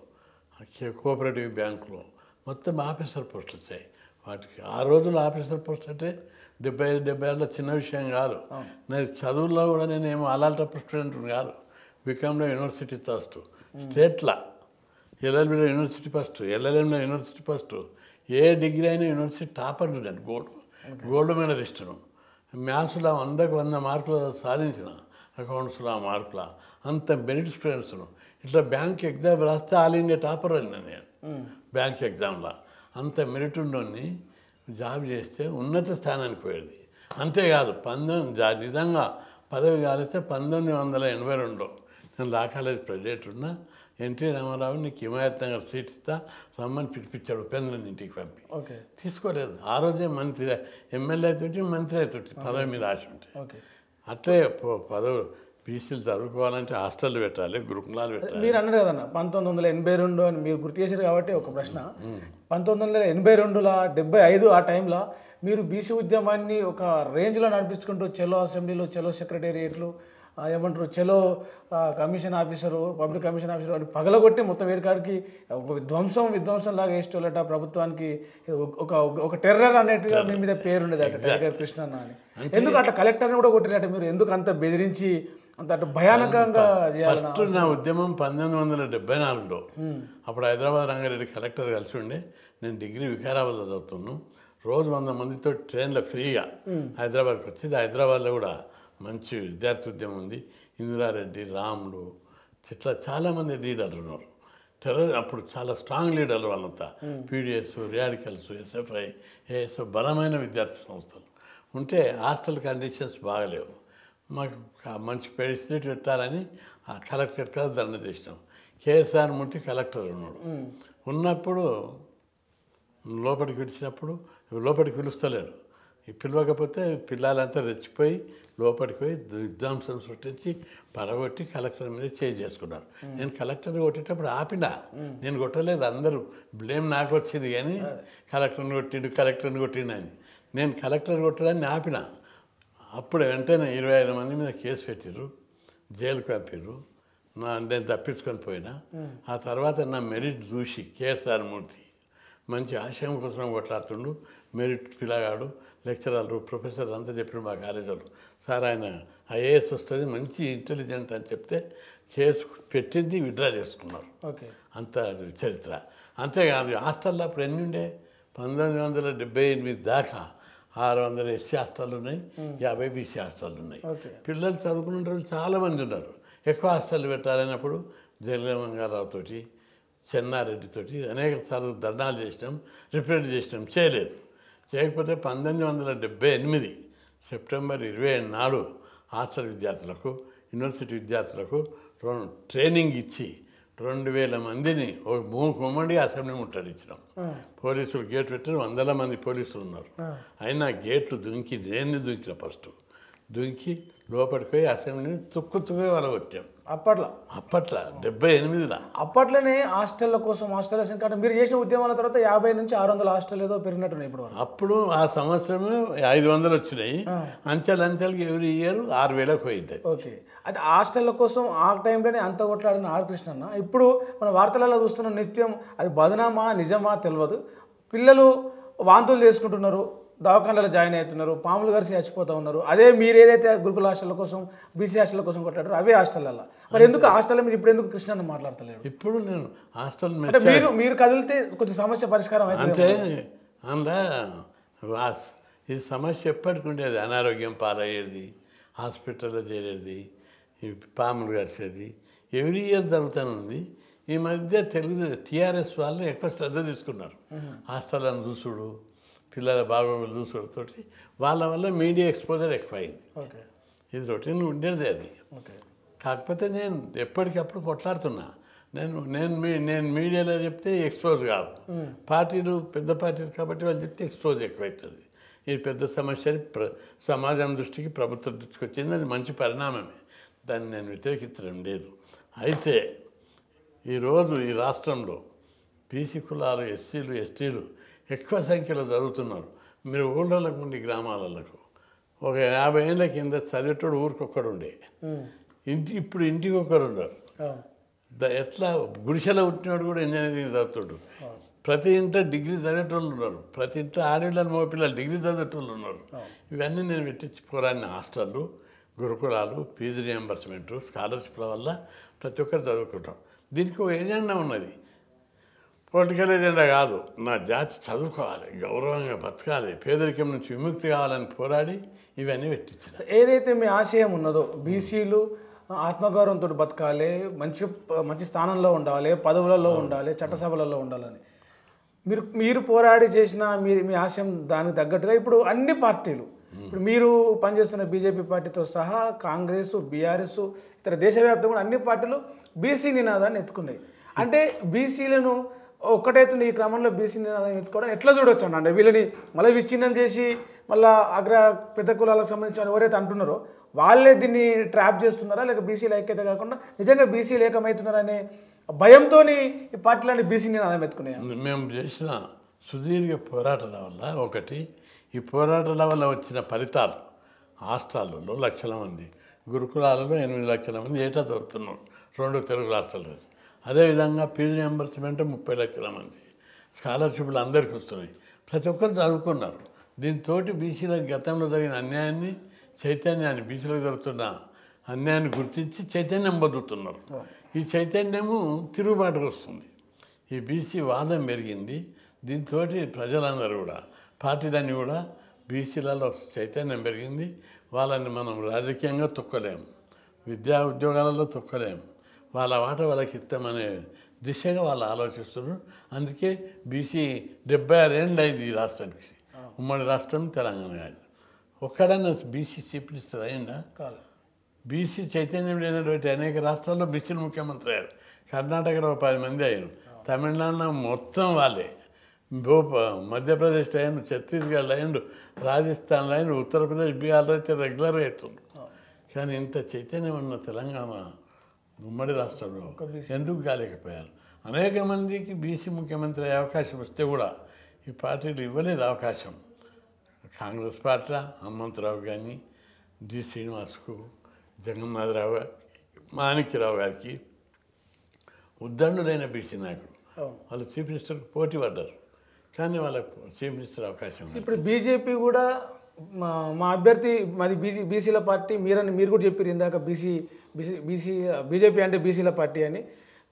కోఆపరేటివ్ బ్యాంకులో మొత్తం ఆఫీసర్ పోస్ట్ వచ్చాయి. వాటికి ఆ రోజుల్లో ఆఫీసర్ పోస్ట్ అంటే 75-76 చిన్న విషయం కాదు. నేను చదువుల్లో కూడా నేనేమో అలాంటి స్టూడెంట్ కాదు. బీకామ్లో యూనివర్సిటీ ఫస్ట్, స్టేట్లో ఎల్ఎల్బీలో యూనివర్సిటీ ఫస్ట్, ఎల్ఎల్ఎంలో యూనివర్సిటీ ఫస్ట్, ఏ డిగ్రీ అయినా యూనివర్సిటీ టాపర్ నేను గోల్డ్ మెడలిస్టును. మ్యాథ్స్లో 100కు 100 మార్కులు సాధించిన, అకౌంట్స్లో మార్కుల అంత మెరిట్ స్టూడెంట్స్ను. ఇట్లా బ్యాంక్ ఎగ్జామ్ రాస్తే ఆల్ ఇండియా టాపర్ అని నేను బ్యాంక్ ఎగ్జామ్లో. అంత మెరిట్ ఉండని జాబ్ చేస్తే ఉన్నత స్థానానికి పోయేది. అంతేకాదు నిజంగా పదవి కాలిస్తే 1982లో నేను లా కాలేజ్ ప్రెసిడెంట్ ఉన్నా. ఎన్టీ రామారావు నీకు హిమాయత్ నగర్ సీట్ ఇస్తా రమ్మని పిలిపించాడు ఉపేంద్రని ఇంటికి పంపి. తీసుకోలేదు. ఆ రోజే మంత్రి, ఎమ్మెల్యే తోటి మంత్రి తోటి పదవి మీద ఆశ ఉంటాయి. అట్లే పదవి బీసీలు చదువుకోవాలంటే హాస్టల్ పెట్టాలి, గురుకులాలు పెట్టాలి. మీరు అన్నారు కదన్న 1982 అని మీరు గుర్తు చేశారు కాబట్టి ఒక ప్రశ్న. 1982లో 75 ఆ టైంలో మీరు బీసీ ఉద్యమాన్ని ఒక రేంజ్లో నడిపించుకుంటూ చెలో అసెంబ్లీలో, చెలో సెక్రటేరియట్లు, ఏమంటారు చెలో commission officer, public commission officer అని పగలగొట్టి మొత్తం వేడికాడికి ఒక విధ్వంసం లాగా వేసేటోళ్ళట. ప్రభుత్వానికి ఒక టెర్రర్ అనేట్టుగా మీ మీద పేరు ఉండేదట, టైగర్ కృష్ణన్న అని. ఎందుకు అట్లా కలెక్టర్ని కూడా కొట్టినట్టు మీరు ఎందుకు అంత బెదిరించి అంత భయానకంగా చేయాలి? ఫస్ట్ నా ఉద్యమం 1974లో. అప్పుడు హైదరాబాద్ రంగారెడ్డి కలెక్టర్ కలిసి ఉండే. నేను డిగ్రీ వికారాబాద్లో చదువుతున్నాను. రోజు 100 మందితో ట్రైన్లో ఫ్రీగా హైదరాబాద్కి వచ్చి, హైదరాబాద్లో కూడా మంచి విద్యార్థి ఉద్యమం ఉంది. ఇందిరారెడ్డి, రాములు, ఇట్లా చాలామంది లీడర్లు ఉన్నారు. అప్పుడు చాలా స్ట్రాంగ్ లీడర్లు వాళ్ళంతా. పీడిఎస్, ర్యాడికల్స్, ఎస్ఎఫ్ఐ, ఏఎస్ఎఫ్ బలమైన విద్యార్థి సంస్థలు ఉంటే హాస్టల్ కండిషన్స్ బాగలేవు. మాకు మంచి ఫెసిలిటీ పెట్టాలని ఆ కలెక్టరేట్ కదా ధర్నా చేసినాం. కేఎస్ఆర్ మూర్తి కలెక్టర్ ఉన్నాడు. ఉన్నప్పుడు లోపలికి పిలిచినప్పుడు లోపలికి పిలుస్తలేడు. పిలవకపోతే పిల్లలంతా రెచ్చిపోయి లోపలికి పోయి విధ్వంసం సృష్టించి పడగొట్టి కలెక్టర్ మీద చేసుకున్నారు. నేను కలెక్టర్ కొట్టేటప్పుడు ఆపినా, నేను కొట్టలేదు. అందరూ బ్లేమ్ నాకు వచ్చింది కానీ కలెక్టర్ని కొట్టిండు అని. నేను కలెక్టర్ కొట్టడాన్ని ఆపిన. అప్పుడు వెంటనే 25 మంది మీద కేసు పెట్టిర్రు, జైలుకి పంపిర్రు. నేను తప్పించుకొని పోయినా. ఆ తర్వాత నా మెరిట్ చూసి కేఎస్ఆర్ మూర్తి మంచి ఆశయం కోసం కొట్లాడుతుండు, మెరిట్ పిల్లగాడు, లెక్చరర్లు ప్రొఫెసర్ అంతా చెప్పిన మా కాలేజీలో, సార్ ఆయన ఐఏఎస్ వస్తుంది మంచి ఇంటెలిజెంట్ అని చెప్తే కేసు పెట్టింది, విత్డ్రా చేసుకున్నారు. ఓకే, అంత చరిత్ర. అంతేకాదు హాస్టల్లో అప్పుడు ఎన్ని ఉండే 1978 దాకా 600 ఎస్సీ హాస్టళ్ళు ఉన్నాయి, 50 బీసీ హాస్టళ్ళు ఉన్నాయి. పిల్లలు చదువుకునే రోజు చాలామంది ఉన్నారు. ఎక్కువ హాస్టల్ పెట్టాలన్నప్పుడు జగన్మోహన్ చెన్నారెడ్డితోటి అనేక సార్లు ధర్నాలు చేసినాం, రిప్రజెంట్ చేసినాం, చేయలేదు. చేయకపోతే 1978 సెప్టెంబర్ 27 నాడు హాస్టల్ విద్యార్థులకు, యూనివర్సిటీ విద్యార్థులకు ట్రైనింగ్ ఇచ్చి 2000 మందిని ఒక ఉమ్మడి అసెంబ్లీ ముట్టడించినాం. పోలీసులు గేట్ పెట్టారు, 100 మంది పోలీసులు ఉన్నారు. అయినా గేట్లు దుంకి, నేను దుంకిన ఫస్ట్ దుంకి లోపలికి పోయి అసెంబ్లీని తుక్కు వాళ్ళ కొట్టాం. అప్పట్లో 78లో అప్పట్లోనే హాస్టళ్ళ కోసం హాస్టల్ కానీ మీరు చేసిన ఉద్యమాల తర్వాత 50 నుంచి 600 హాస్టల్ ఏదో పెరిగినట్టున్నాయి ఇప్పుడు. అప్పుడు ఆ సంవత్సరం 500 వచ్చినాయి. అంచెలంచెలకి ఎవరి ఇయర్ 6000కు పోయింది. ఓకే, అయితే హాస్టళ్ళ కోసం ఆ టైంలోనే అంత కొట్లాడిన ఆర్ కృష్ణ అన్న ఇప్పుడు మన వార్తలలో చూస్తున్న నిత్యం అది బదనామా నిజమా తెలియదు. పిల్లలు వాంతులు చేసుకుంటున్నారు, దవాఖానాలో జాయిన్ అవుతున్నారు, పాములు కలిసి చచ్చిపోతూ ఉన్నారు. అదే మీరు ఏదైతే గురుకుల హాస్టల్ కోసం బీసీ హాస్టల్ కోసం కొట్టారో అవే హాస్టల్లో. మరి ఎందుకు హాస్టల్ మీద ఇప్పుడు ఎందుకు కృష్ణ మాట్లాడతలేదు? ఇప్పుడు నేను హాస్టల్ మీరు కదిలితే కొంచెం సమస్య పరిష్కారం అంటే అందులో ఈ సమస్య ఎప్పటికి ఉండేది. అనారోగ్యం పాలయ్యేది, హాస్పిటల్లో చేరేది, పాములు కలిసేది ఎవ్రీ ఇయర్ జరుగుతూనే. ఈ మధ్య టీఆర్ఎస్ వాళ్ళు ఎక్కువ శ్రద్ధ తీసుకున్నారు హాస్టల్ని చూసుడు, పిల్లల బాగోగులు చూసుడుతోటి. వాళ్ళ వల్ల మీడియా ఎక్స్పోజర్ ఎక్కువైంది. ఇది రొటీన్ ఉండేది అది. కాకపోతే నేను ఎప్పటికప్పుడు కొట్లాడుతున్నా. నేను మీడియాలో చెప్తే ఎక్స్పోజ్ కాదు, పార్టీలు పెద్ద పార్టీలు కాబట్టి వాళ్ళు చెప్తే ఎక్స్పోజ్ ఎక్కువవుతుంది. ఇది పెద్ద సమస్యని సమాజం దృష్టికి, ప్రభుత్వం దృష్టికి వచ్చింది. అది మంచి పరిణామమే, దాన్ని నేను వ్యతిరేకించడం లేదు. అయితే ఈరోజు ఈ రాష్ట్రంలో బీసీ కులాలు, ఎస్సీలు, ఎస్టీలు ఎక్కువ సంఖ్యలో జరుగుతున్నారు. మీరు ఊళ్ళకు ఉండి గ్రామాలకు ఒక 50 ఏళ్ళ కింద చదివేటోడు ఊరికొక్కడు ఉండే, ఇప్పుడు ఇంటికి ఒక్కరు ఉన్నారు. ఎట్లా గుడిసెలో పుట్టినాడు కూడా ఇంజనీరింగ్ చదువుతాడు. ప్రతి ఇంట్లో డిగ్రీ చదివేటోళ్ళు ఉన్నారు, ప్రతి ఇంట్లో ఆడపిల్లలు మగపిల్లలు డిగ్రీ చదివేటోళ్ళు ఉన్నారు. ఇవన్నీ నేను పెట్టించి పోరాడిన హాస్టళ్ళు, గురుకులాలు, ఫీజు రియంబర్స్మెంటు, స్కాలర్షిప్ల వల్ల ప్రతి ఒక్కరు చదువుకుంటాం. దీనికి ఒక ఎజెండా ఉన్నది, పొలిటికల్ ఎజెండా కాదు. నా జాతి చదువుకోవాలి, గౌరవంగా బతకాలి, పేదరికం నుంచి విముక్తి కావాలని పోరాడి ఇవన్నీ పెట్టించిన. ఏదైతే మీ ఆశయం ఉన్నదో బీసీలు ఆత్మగౌరవంతో బతకాలి, మంచి స్థానంలో ఉండాలి, పదవులలో ఉండాలి, చట్టసభలలో ఉండాలని మీరు పోరాడి చేసిన మీ ఆశయం దానికి తగ్గట్టుగా ఇప్పుడు అన్ని పార్టీలు, ఇప్పుడు మీరు పనిచేస్తున్న బీజేపీ పార్టీతో సహా కాంగ్రెస్, బీఆర్ఎస్, ఇతర దేశవ్యాప్తంగా కూడా అన్ని పార్టీలు బీసీ నినాదాన్ని ఎత్తుకున్నాయి. అంటే బీసీలను ఒక్కటైతుంది ఈ క్రమంలో బీసీ నినాదం ఎత్తుకోవడం ఎట్లా చూడొచ్చు అంటే వీళ్ళని మళ్ళీ విచ్ఛిన్నం చేసి మళ్ళీ పెద్ద కులాలకు సంబంధించిన ఎవరైతే అంటున్నారో వాళ్ళే దీన్ని ట్రాప్ చేస్తున్నారా, లేక బీసీల ఐక్యత కాకుండా నిజంగా బీసీలు ఏకమవుతున్నారనే భయంతో ఈ పార్టీలన్నీ బీసీ నినాదం ఎత్తుకున్నాయి. మేము చేసిన సుదీర్ఘ పోరాటాల వల్ల ఒకటి, ఈ పోరాటాల వల్ల వచ్చిన ఫలితాలు హాస్టల్లో లక్షల మంది, గురుకులాలలో 8 లక్షల మంది ఏటా చదువుతున్నారు 2 తెలుగు రాష్ట్రాలు. అదేవిధంగా ఫీజు రియంబర్స్మెంట్ 30 లక్షల మంది, స్కాలర్షిప్లు అందరికీ వస్తున్నాయి, ప్రతి ఒక్కరు చదువుకున్నారు. దీంతో బీసీలకు గతంలో జరిగిన అన్యాయాన్ని, చైతన్యాన్ని, బీసీలకు జరుగుతున్న అన్యాయాన్ని గుర్తించి చైతన్యం పొందుతున్నారు. ఈ చైతన్యము తిరుగుబాటుకు వస్తుంది. ఈ బీసీ వాదం పెరిగింది. దీంతో ప్రజలందరూ కూడా, పార్టీలన్నీ కూడా బీసీలలో చైతన్యం పెరిగింది. వాళ్ళని మనం రాజకీయంగా తొక్కలేము, విద్యా ఉద్యోగాలలో తొక్కలేము, వాళ్ళ వాట వాళ్ళకి ఇస్తామనే దిశగా వాళ్ళు ఆలోచిస్తున్నారు. అందుకే బీసీ 76 ఏళ్ళు అయింది ఈ రాష్ట్రానికి, ఉమ్మడి రాష్ట్రం తెలంగాణ కాదు. ఒక్కడన్నా బీసీ చీఫ్ మినిస్టర్ అయిందా? కాదు. బీసీ చైతన్యం లేనటువంటి అనేక రాష్ట్రాల్లో బీసీలు ముఖ్యమంత్రి అయ్యారు. కర్ణాటకలో 10 మంది అయ్యారు, తమిళనాడులో మొత్తం వాళ్ళే, మధ్యప్రదేశ్లో అయ్యారు, ఛత్తీస్గఢ్లో అయ్యారు, రాజస్థాన్లో అయ్యారు, ఉత్తరప్రదేశ్, బీహార్లో అయితే రెగ్యులర్గా అవుతుంది. కానీ ఇంత చైతన్యం ఉన్న తెలంగాణ ఉమ్మడి రాష్ట్రంలో ఎందుకు కాలేకపోయారు? అనేక మందికి బీసీ ముఖ్యమంత్రి అయ్యే అవకాశం వస్తే కూడా ఈ పార్టీలు ఇవ్వలేదు అవకాశం. కాంగ్రెస్ పార్టీ హనుమంతరావు కానీ, డి శ్రీనివాస్కు, జగన్నాథరావు మాణిక్యరావు గారికి ఉద్దండులైన బీసీ నాయకుడు అవును. వాళ్ళు చీఫ్ మినిస్టర్కి పోటీ పడ్డారు, కానీ వాళ్ళకు చీఫ్ మినిస్టర్ అవకాశం ఉంది. ఇప్పుడు బీజేపీ కూడా మా అభ్యర్థి మాది బీసీల పార్టీ మీరు కూడా చెప్పారు ఇందాక బీజేపీ అంటే బీసీల పార్టీ అని.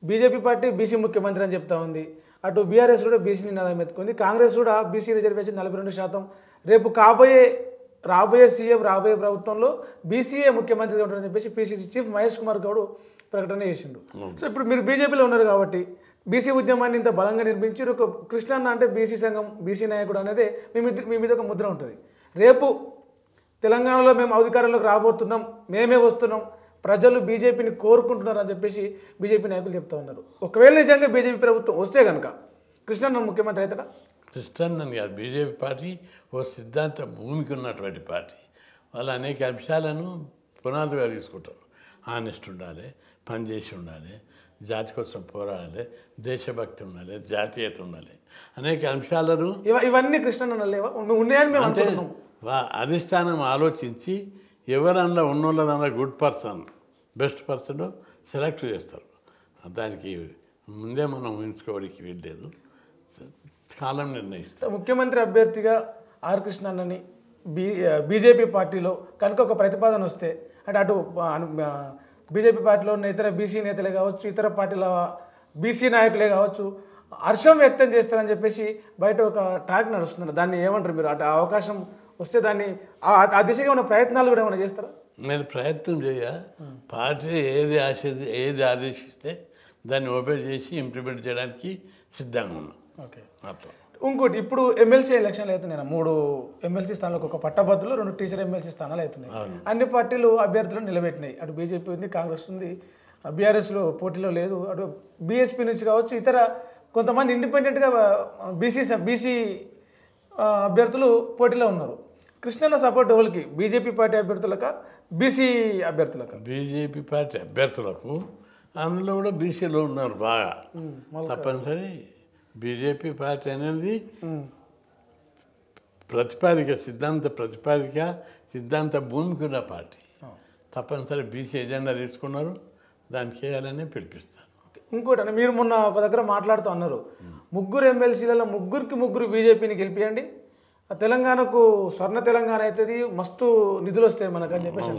బీజేపీ పార్టీ బీసీ ముఖ్యమంత్రి అని చెప్తా ఉంది. అటు బీఆర్ఎస్ కూడా బీసీని నినాదం ఎత్తుకుంది. కాంగ్రెస్ కూడా బీసీ రిజర్వేషన్ 42%. రేపు రాబోయే సీఎం రాబోయే ప్రభుత్వంలో బీసీఏ ముఖ్యమంత్రిగా ఉంటారని చెప్పేసి పీసీసీ చీఫ్ మహేష్ కుమార్ గౌడ్ ప్రకటన చేసిండు. సో ఇప్పుడు మీరు బీజేపీలో ఉన్నారు కాబట్టి బీసీ ఉద్యమాన్ని ఇంత బలంగా నిర్మించారు. ఒక కృష్ణన్న అంటే బీసీ సంఘం బీసీ నాయకుడు అనేది మీ మీద ఒక ముద్ర ఉంటుంది. రేపు తెలంగాణలో మేము అధికారంలోకి రాబోతున్నాం, మేమే వస్తున్నాం, ప్రజలు బీజేపీని కోరుకుంటున్నారు అని చెప్పేసి బీజేపీ నాయకులు చెప్తా ఉన్నారు. ఒకవేళ నిజంగా బీజేపీ ప్రభుత్వం వస్తే కనుక కృష్ణన్న ముఖ్యమంత్రి అవుతాడా? కృష్ణన్నని కాదు, బీజేపీ పార్టీ ఓ సిద్ధాంత భూమికి ఉన్నటువంటి పార్టీ. వాళ్ళు అనేక అంశాలను పునాదుగా తీసుకుంటారు. ఆనెస్ట్ ఉండాలి, పనిచేసి ఉండాలి, జాతి కోసం పోరాడాలి, దేశభక్తి ఉండాలి, జాతీయత ఉండాలి, అనేక అంశాలను ఇవన్నీ కృష్ణన్న లేవా ఉన్నాయని మేము అంటే అనుకుంటున్నాం. అధిష్టానం ఆలోచించి ఎవరన్నా ఉన్నోళ్ళదన్నా good person best person select చేస్తారు. దానికి ముందే మనం ఊహించుకోవడానికి వీల్లేదు, కాలం నిర్ణయిస్తారు. ముఖ్యమంత్రి అభ్యర్థిగా ఆర్ కృష్ణన్నని బీజేపీ పార్టీలో కనుక ఒక ప్రతిపాదన వస్తే అంటే అటు బీజేపీ పార్టీలో ఉన్న ఇతర బీసీ నేతలే కావచ్చు, ఇతర పార్టీల బీసీ నాయకులే కావచ్చు, హర్షం వ్యక్తం చేస్తారని చెప్పేసి బయట ఒక టాక్ నడుస్తుంది. దాన్ని ఏమంటారు మీరు? అటు అవకాశం వస్తే దాన్ని ఆ దిశగా ఉన్న ప్రయత్నాలు కూడా ఏమైనా చేస్తారా? నేను ప్రయత్నం చేయ పార్టీ ఏది ఆదేశిస్తే దాన్ని ఓపెన్ చేసి ఇంప్లిమెంట్ చేయడానికి సిద్ధంగా ఉన్నాం. ఓకే. అట్లా ఇంకోటి ఇప్పుడు ఎమ్మెల్సీ ఎలక్షన్లు అవుతున్నాయి. 3 ఎమ్మెల్సీ స్థానాలకు ఒక పట్టభద్రులు 2 టీచర్ ఎమ్మెల్సీ స్థానాలు అవుతున్నాయి. అన్ని పార్టీలు అభ్యర్థులను నిలబెట్టినాయి. అటు బీజేపీ ఉంది, కాంగ్రెస్ ఉంది, బీఆర్ఎస్లో పోటీలో లేదు, అటు బీఎస్పీ నుంచి కావచ్చు, ఇతర కొంతమంది ఇండిపెండెంట్గా బీసీ అభ్యర్థులు పోటీలో ఉన్నారు. కృష్ణన్న సపోర్ట్ ఎవరికి? బీజేపీ పార్టీ అభ్యర్థులక, బీసీ అభ్యర్థులక? బీజేపీ పార్టీ అభ్యర్థులకు అందులో కూడా బీసీలో ఉన్నారు బాగా. తప్పనిసరి బీజేపీ పార్టీ అనేది సిద్ధాంత భూమికి ఉన్న పార్టీ. తప్పనిసరి బీసీ ఎజెండా తీసుకున్నారు, దానికి చేయాలని పిలిపిస్తారు. ఇంకోటి మీరు మొన్న ఒక దగ్గర మాట్లాడుతూ అన్నారు, 3 ఎమ్మెల్సీలలో 3 బీజేపీని గెలిపియండి, తెలంగాణకు స్వర్ణ తెలంగాణ అవుతుంది, మస్తు నిధులు వస్తాయి మనకు అని చెప్పేసి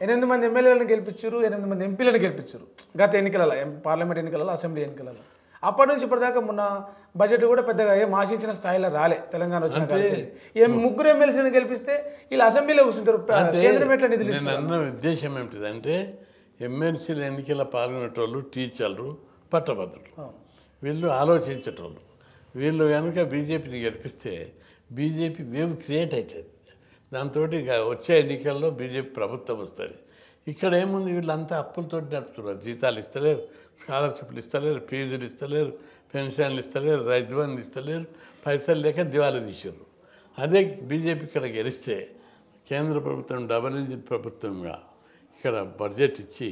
8 మంది ఎమ్మెల్యేలను గెలిపించారు, 8 మంది ఎంపీలను గెలిపించారు గత ఎన్నికలలో, పార్లమెంట్ ఎన్నికలలో, అసెంబ్లీ ఎన్నికలలో. అప్పటి నుంచి ఇప్పటిదాకా మొన్న బడ్జెట్ కూడా పెద్దగా ఏం ఆశించిన స్థాయిలో రాలే. తెలంగాణ వచ్చిన 3 ఎమ్మెల్సీలను గెలిపిస్తే వీళ్ళు అసెంబ్లీలో కూర్చుంటారు, కేంద్రం ఎట్లా నిధులు ఇస్తారు? నేను అన్న ఉద్దేశం ఏమిటిదంటే ఎమ్మెల్సీల ఎన్నికల పాల్గొనేటోళ్ళు టీచర్లు, పట్టభద్రులు, వీళ్ళు ఆలోచించేటోళ్ళు. వీళ్ళు కనుక బీజేపీని గెలిపిస్తే బీజేపీ వేవ్ క్రియేట్ అవుతుంది. దాంతో వచ్చే ఎన్నికల్లో బీజేపీ ప్రభుత్వం వస్తుంది. ఇక్కడ ఏముంది, వీళ్ళంతా అప్పులతో నడుపుతున్నారు. జీతాలు ఇస్తలేరు, స్కాలర్షిప్లు ఇస్తలేరు, ఫీజులు ఇస్తలేరు, పెన్షన్లు ఇస్తలేరు, రైతు బంధు ఇస్తలేరు, పైసలు లేక దివాలా తీసారు. అదే బీజేపీ ఇక్కడ గెలిస్తే కేంద్ర ప్రభుత్వం డబుల్ ఇంజిన్ ప్రభుత్వంగా ఇక్కడ బడ్జెట్ ఇచ్చి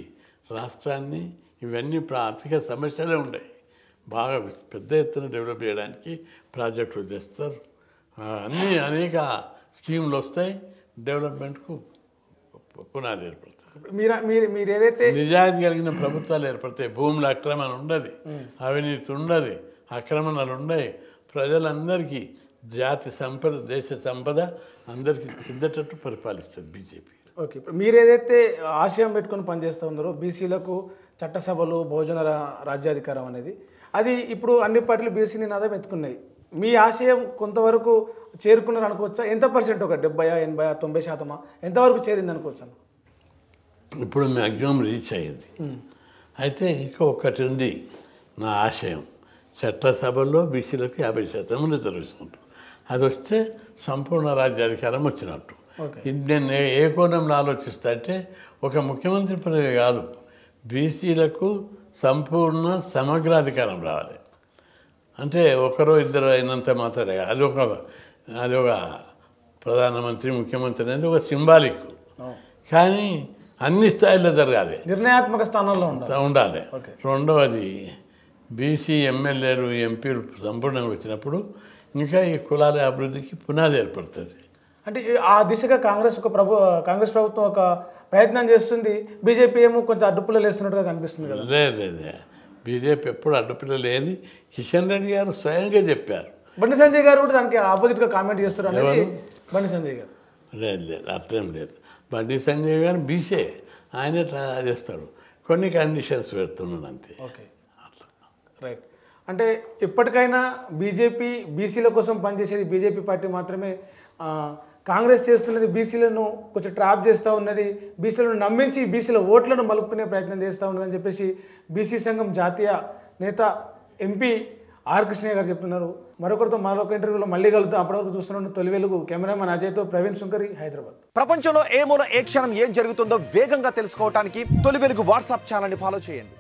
రాష్ట్రాన్ని ఇవన్నీ ఆర్థిక సమస్యలే ఉన్నాయి, బాగా పెద్ద ఎత్తున డెవలప్ చేయడానికి ప్రాజెక్టులు చేస్తారు. అనేక స్కీములు వస్తాయి, డెవలప్మెంట్కు పునాది ఏర్పడుతుంది. మీరు ఏదైతే నిజాయితీ కలిగిన ప్రభుత్వాలు ఏర్పడతాయి. భూముల అక్రమణ ఉండదు, అవినీతి ఉండదు, ఆక్రమణలు ఉన్నాయి. ప్రజలందరికీ జాతి సంపద, దేశ సంపద అందరికీ చెందేటట్టు పరిపాలిస్తుంది బీజేపీ. ఓకే. ఇప్పుడు మీరు ఏదైతే ఆశయం పెట్టుకొని పనిచేస్తూ ఉన్నారో బీసీలకు చట్టసభలు, భోజన రాజ్యాధికారం అనేది, అది ఇప్పుడు అన్ని పార్టీలు బీసీ నినాదం ఎత్తుకున్నాయి. మీ ఆశయం కొంతవరకు చేరుకున్నారు అనుకోవచ్చా? ఎంత పర్సెంట్? ఒక 70, 80, 90% ఎంతవరకు చేరింది అనుకోవచ్చా? ఇప్పుడు మ్యాక్సిమం రీచ్ అయ్యింది. అయితే ఇంకా ఒకటి ఉంది నా ఆశయం, చట్టసభల్లో బీసీలకు 50% రిజర్వేషన్ ఉంటుంది. అది వస్తే సంపూర్ణ రాజ్యాధికారం వచ్చినట్టు. నేను ఏ కోణంలో ఆలోచిస్తా అంటే ఒక ముఖ్యమంత్రి పదవి కాదు, బీసీలకు సంపూర్ణ సమగ్రాధికారం రావాలి. అంటే ఒకరో ఇద్దరు అయినంత మాత్రమే అది ఒక ప్రధానమంత్రి, ముఖ్యమంత్రి అనేది ఒక సింబాలిక్. కానీ అన్ని స్థాయిలో జరగాలి, నిర్ణయాత్మక స్థానంలో ఉండాలి. రెండవది బీసీ ఎమ్మెల్యేలు, ఎంపీలు సంపూర్ణంగా వచ్చినప్పుడు ఇంకా ఈ కులాల అభివృద్ధికి పునాది ఏర్పడుతుంది. అంటే ఆ దిశగా కాంగ్రెస్ ప్రభుత్వం ఒక ప్రయత్నం చేస్తుంది, బీజేపీ ఏమో కొంచెం అడ్డుపుల్లలు వేస్తున్నట్టుగా కనిపిస్తుంది కదా. లేదు బీజేపీ ఎప్పుడు అడ్డుపిల్ల లేని కిషన్ రెడ్డి గారు స్వయంగా చెప్పారు. బండి సంజయ్ గారు కూడా దానికి ఆపోజిట్గా కామెంట్ చేస్తారు అనేది బండి సంజయ్ గారు. లేదు అట్లేం లేదు. బండి సంజయ్ గారు బీసీ, ఆయనే ట్రై చేస్తాడు, కొన్ని కండిషన్స్ పెడుతున్నాడు అంతే. Okay, right. అంటే ఇప్పటికైనా బీజేపీ బీసీల కోసం పనిచేసేది బీజేపీ పార్టీ మాత్రమే. కాంగ్రెస్ చేస్తున్నది బీసీలను కొంచెం ట్రాప్ చేస్తూ ఉన్నది, బీసీలను నమ్మించి బీసీల ఓట్లను మలుపుకునే ప్రయత్నం చేస్తూ ఉన్నదని చెప్పేసి బీసీ సంఘం జాతీయ నేత ఎంపీ ఆర్ కృష్ణయ్య గారు చెప్తున్నారు. మరొక ఇంటర్వ్యూలో మళ్ళీ కలుగుతాం. అప్పటివరకు చూస్తున్నాను తొలి వెలుగు కెమెరామెన్ అజయ్తో ప్రవీణ్ శంకరి, హైదరాబాద్. ప్రపంచంలో ఏ మూల ఏ క్షణం ఏం జరుగుతుందో వేగంగా తెలుసుకోవడానికి తొలి వెలుగు వాట్సాప్ ఛానల్ని ఫాలో చేయండి.